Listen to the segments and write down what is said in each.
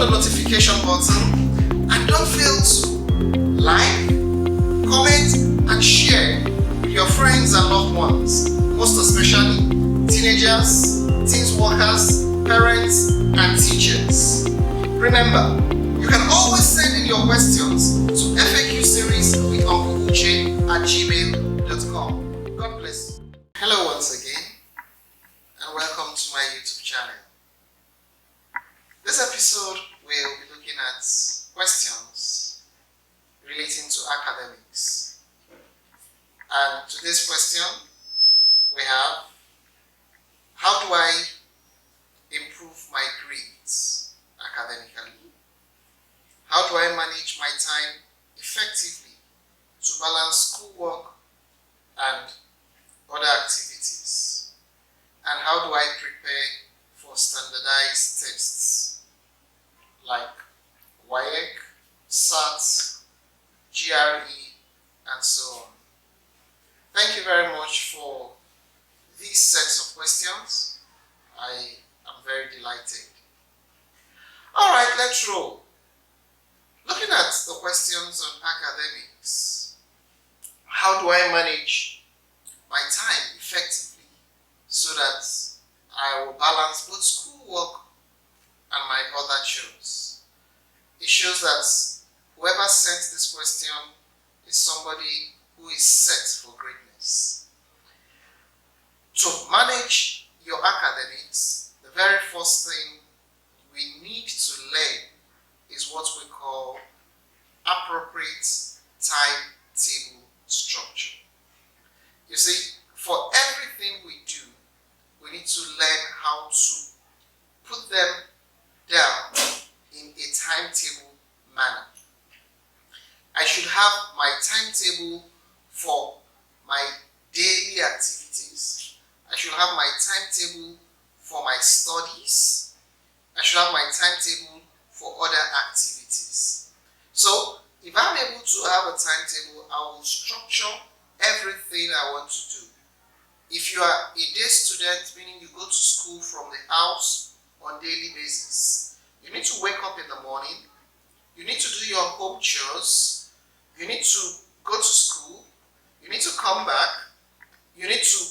the notification button and don't fail to like, comment and share with your friends and loved ones, most especially teenagers, teens workers, parents and teachers. Remember, you can always send in your questions to FAQ series with Uncle Uche at gmail.com. God bless you. Hello once again and welcome to my YouTube channel. This episode will be looking at questions relating to academics. And today's question we have: how do I improve my grades academically? How do I manage my time effectively to balance schoolwork and other activities? And how do I prepare for standardized tests like WAEC, SAT, GRE, and so on? Thank you very much for these sets of questions. I am very delighted. Alright, let's roll. Looking at the questions on academics, how do I manage my time effectively so that I will balance both schoolwork and my other chores? It shows that whoever sent this question is somebody who is set for greatness. To manage your academics, the very first thing we need to learn is what we call appropriate timetable structure. You see, for everything we do, we need to learn how to put them down in a timetable manner. I should have my timetable for my daily activities. I should have my timetable for my studies. I should have my timetable for other activities. So, if I'm able to have a timetable, I will structure everything I want to do. If you are a day student, meaning you go to school from the house on daily basis, you need to wake up in the morning, you need to do your home chores, you need to go to school, you need to come back, you need to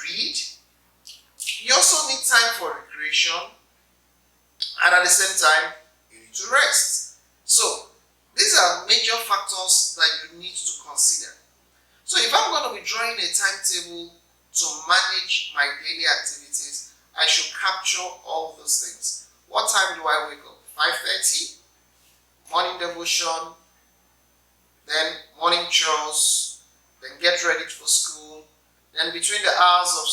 read, you also need time for recreation, and at the same time, you need to rest. So, these are major factors that you need to consider. So, if I'm going to be drawing a timetable to manage my daily activities, I should capture all those things. What time do I wake up? 5:30, morning devotion, then morning chores, then get ready for school, then between the hours of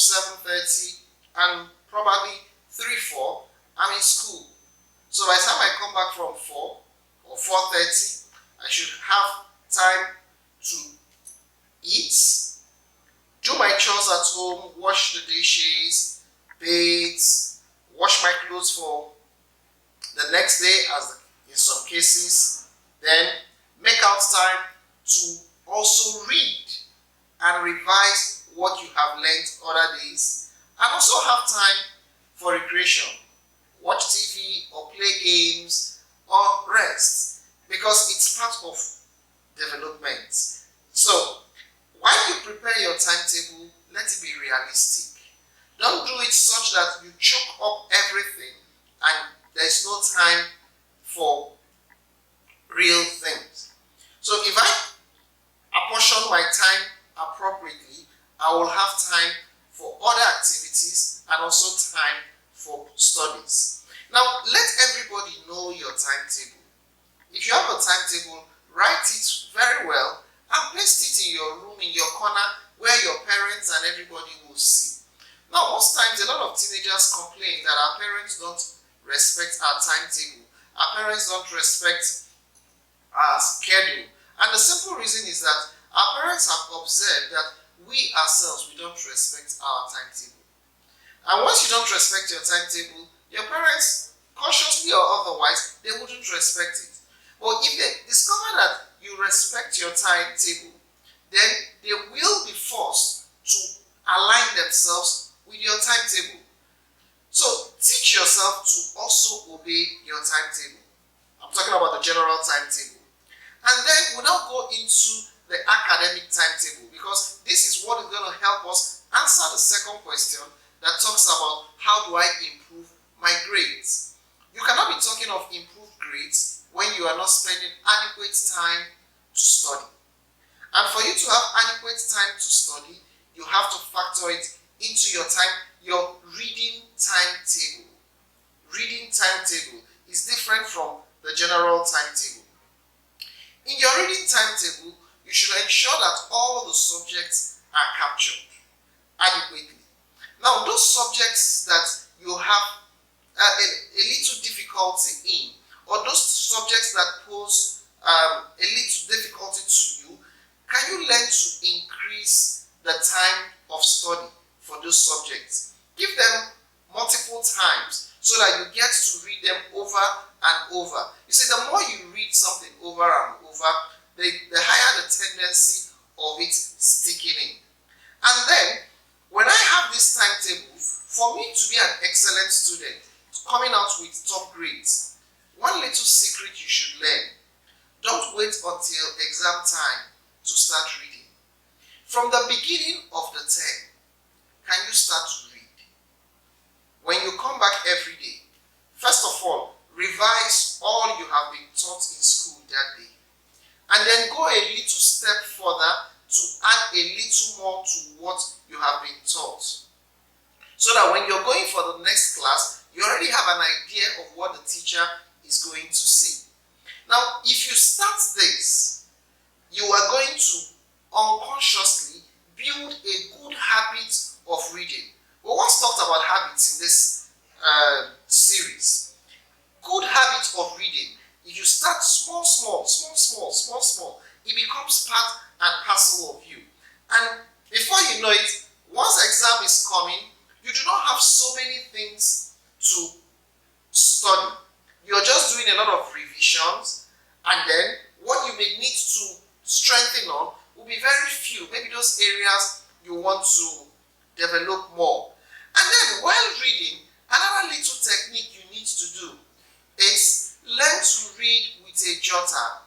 7:30 and probably 3-4, I'm in school. So by the time I come back from 4 or 4:30, I should have time to eat, do my chores at home, wash the dishes, bathe, wash my clothes for the next day, as in some cases, then make out time to also read and revise what you have learned other days, and also have time for recreation, watch TV or play games or rest, because it's part of development. So, while you prepare your timetable, let it be realistic. Don't do it such that you choke up everything and there's no time for real things. So if I apportion my time appropriately, I will have time for other activities and also time for studies. Now, let everybody know your timetable. If you have a timetable, write it very well and paste it in your room, in your corner, where your parents and everybody will see. Now, most times, a lot of teenagers complain that our parents don't respect our timetable. Our parents don't respect our schedule. And the simple reason is that our parents have observed that we ourselves, we don't respect our timetable. And once you don't respect your timetable, your parents, consciously or otherwise, they wouldn't respect it. But if they discover that you respect your timetable, then they will be forced to align themselves with your timetable. So teach yourself to also also obey your timetable. I'm talking about the general timetable. And then we'll now go into the academic timetable, because this is what is going to help us answer the second question that talks about how do I improve my grades. You cannot be talking of improved grades when you are not spending adequate time to study. And for you to have adequate time to study, you have to factor it into your reading timetable. Reading timetable is different from the general timetable. In your reading timetable, you should ensure that all the subjects are captured adequately. Now, those subjects that you have a little difficulty in, or those subjects that pose a little difficulty to you, can you learn to increase the time of study for those subjects? Give them multiple times so that you get to read them over and over. You see, the more you read something over and over, the higher the tendency of it sticking in. And then, when I have this timetable, for me to be an excellent student, coming out with top grades, one little secret you should learn: don't wait until exam time to start reading. From the beginning of the term, can you start to read? When you come back every day, first of all, revise all you have been taught in school that day. And then go a little step further to add a little more to what you have been taught. So that when you're going for the next class, you already have an idea of what the teacher is going to say. Now, if you start this, you are going to unconsciously build a good habit of reading. We once talked about habits in this series. Good habit of reading. If you start small, it becomes part and parcel of you. And before you know it, once exam is coming, you do not have so many things to study. You're just doing a lot of revisions, and then what you may need to strengthen on will be very few. Maybe those areas you want to develop more. And then while reading, another little technique you need to do is learn to read with a jotter.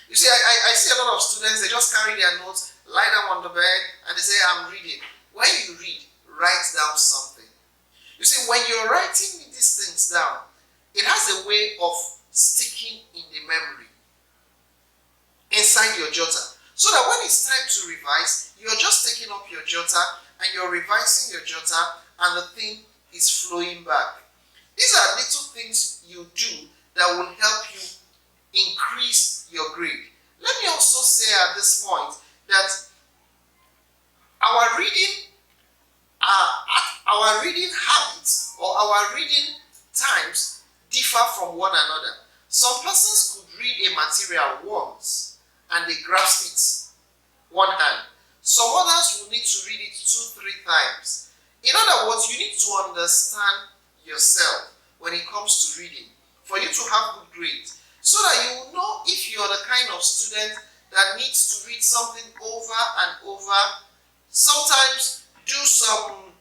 You see, I see a lot of students, they just carry their notes, lie down on the bed, and they say, I'm reading. When you read, write down something. You see, when you're writing these things down, it has a way of sticking in the memory inside your jotter. So that when it's time to revise, you're just taking up your jotter and you're revising your jotter, and the thing is flowing back. These are little things you do that will help you increase your grade. Let me also say at this point that our reading habits or our reading times differ from one another. Some persons could read a material once and they grasp it one hand. Some others will need to read it 2-3 times. In other words, you need to understand yourself when it comes to reading for you to have good grades, so that you will know if you're the kind of student that needs to read something over and over. Sometimes do some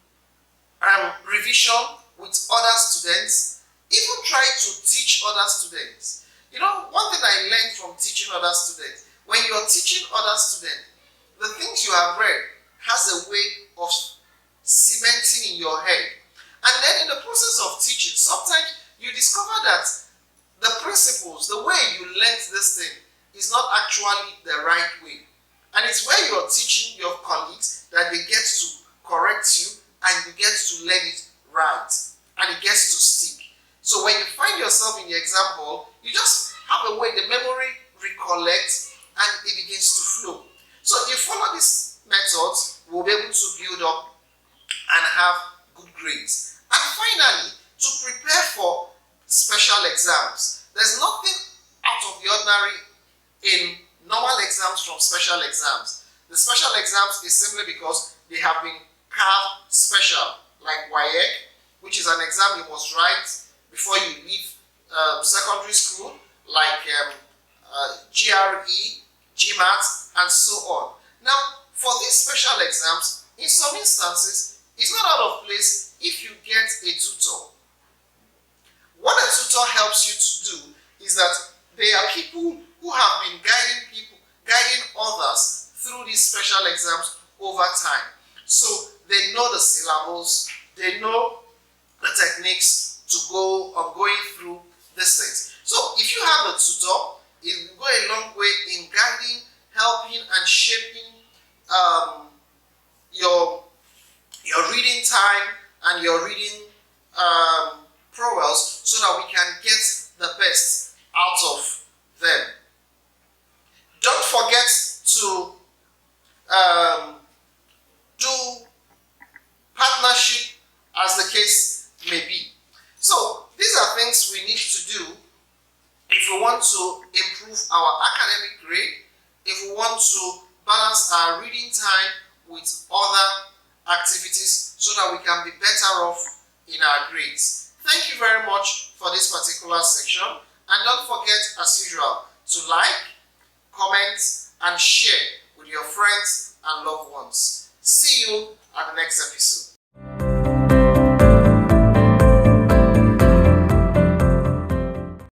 revision with other students. Even try to teach other students. You know, one thing I learned from teaching other students, when you're teaching other students, the things you have read has a way of cementing in your head. And then in the process of teaching, sometimes you discover that the principles, the way you learned this thing, is not actually the right way. And it's where you're teaching your colleagues that they get to correct you and you get to learn it right. And it gets to stick. So when you find yourself in the exam hall, you just have a way the memory recollects and it begins to flow. So if you follow this method, we'll be able to build up and have good grades. And finally, to prepare for special exams, there's nothing out of the ordinary in normal exams from special exams. The special exams is simply because they have been carved special, like WAEC, which is an exam you must write before you leave secondary school, like GRE, GMAT, and so on. Now, for these special exams, in some instances, it's not out of place if you get a tutor. What a tutor helps you to do is that they are people who have been guiding others through these special exams over time. So they know the syllables, they know the techniques to go on going through these things. So if you have a tutor, it will go a long way in guiding, helping, and shaping your reading time and your reading prowess, so that we can get the best out of them. Don't forget to do partnership, as the case may be. So these are things we need to do if we want to improve our academic grade, if we want to balance our reading time with other activities, so that we can be better off in our grades. Thank you very much for this particular section, and don't forget, as usual, to like, comment, and share with your friends and loved ones. See you at the next episode.